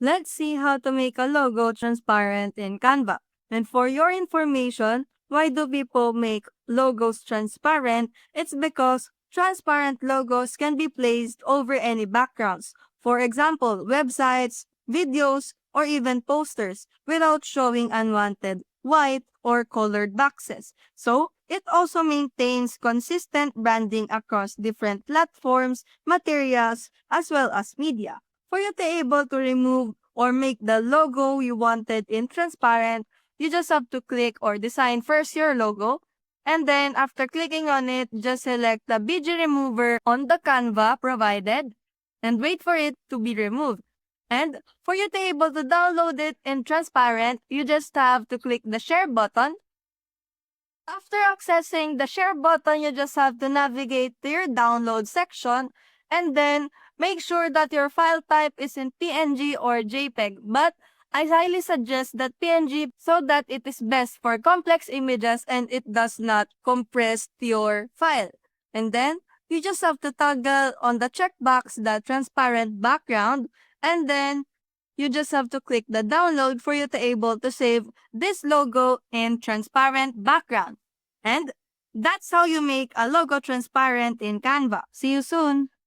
Let's see how to make a logo transparent in Canva. And for your information, why do people make logos transparent? It's because transparent logos can be placed over any backgrounds. For example, websites, videos, or even posters without showing unwanted white or colored boxes. So, it also maintains consistent branding across different platforms, materials, as well as media. For you to able to remove or make the logo you wanted in transparent, you just have to click or design first your logo. And then after clicking on it, just select the BG remover on the Canva provided and wait for it to be removed. And for you to able to download it in transparent, you just have to click the share button. After accessing the share button, you just have to navigate to your download section and then make sure that your file type is in PNG or JPEG. But I highly suggest that PNG so that it is best for complex images and it does not compress your file. And then you just have to toggle on the checkbox the transparent background and then you just have to click the download for you to able to save this logo in transparent background. And that's how you make a logo transparent in Canva. See you soon!